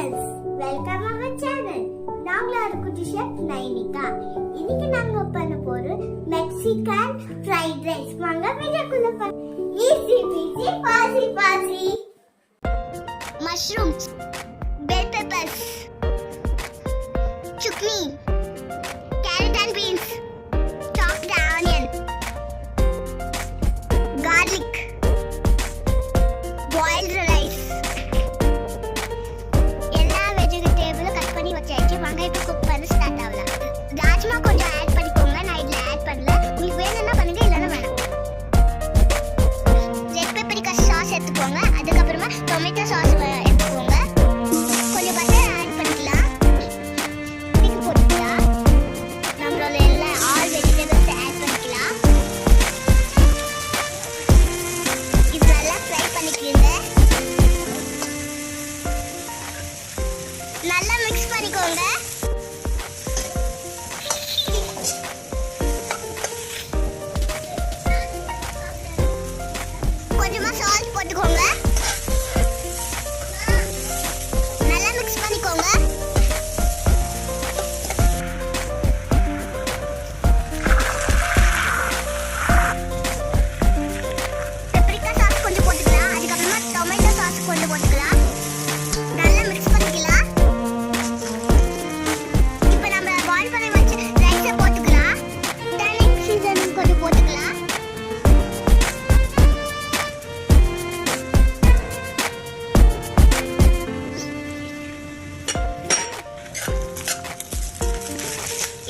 Friends, welcome our channel. நாங்கள ஒரு குட்டி ஷெஃப் நைனிகா. இன்னைக்கு நாங்க பண்ண போறோம் மெக்சிகன் ஃப்ரைட் ரைஸ். வாங்க வீடியோக்குள்ள போலாம். ஈஸி பீஸி பாசி பாசி. Mushrooms, bell peppers, zucchini, carrot and beans, chopped onion, garlic, boiled rice. எல்லா வெஜிடபிளும் கட் பண்ணி வச்சாச்சு. வாங்க இப்போ குக் பண்ண ஸ்டார்ட் ஆகலாம். ராஜ்மா கொஞ்சம் ஆட் பண்ணிக்கோங்க. நான் இதுல ஆட் பண்ணல. உங்களுக்கு வேணும்னா பண்ணுங்க, இல்லைன்னா வேணாம். ரெட் பெப்பரிக்கா சாஸ் எடுத்துக்கோங்க. அதுக்கப்புறமா டொமேட்டோ சாஸ் எடுத்துக்கோங்க. கொஞ்சம் பட்டர் ஆட் பண்ணிக்கலாம். இதுக்கு போட்டுக்கலாம். நம்மளோட எல்லா ஆல் வெஜிடபிள்ஸ் ஆட் பண்ணிக்கலாம். இது நல்லா ஃப்ரை பண்ணிக்கோங்க. நல்லா மிக்ஸ் பண்ணிக்கோங்க. கொஞ்சமா சால்ட் போட்டுக்கோங்க. நல்லா மிக்ஸ் பண்ணிக்கோங்க. பெப்பரிக்கா சாஸ் கொஞ்சம் போட்டுக்கலாம். அதுக்கப்புறமா டொமேட்டோ சாஸ் கொஞ்சம் போட்டுக்கலாம். நல்லா மிக்ஸ் பண்ணிக்கலாம். இப்போ நம்ம பாயில் பண்ணி வச்ச ரைஸை போட்டுக்கலாம். டர்னிங் சீசன் கொஞ்சம் போட்டுக்கலாம்.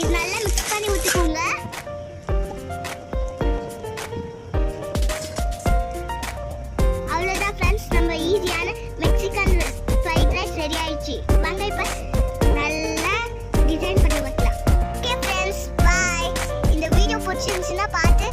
இது நல்லா மிக்ஸ் பண்ணி ஊற்றிக்கோங்க. அவ்வளோதான் ஃப்ரெண்ட்ஸ், நம்ம ஈஸியான மெக்சிகன் ஃப்ரைட் ரைஸ் ரெடி ஆயிடுச்சு. வாங்க இப்போ நல்லா டிசைன் பண்ணி வைக்கலாம். ஓகே ஃப்ரெண்ட்ஸ், பாய். இந்த வீடியோ பிடிச்சிருந்துச்சுன்னா பார்த்து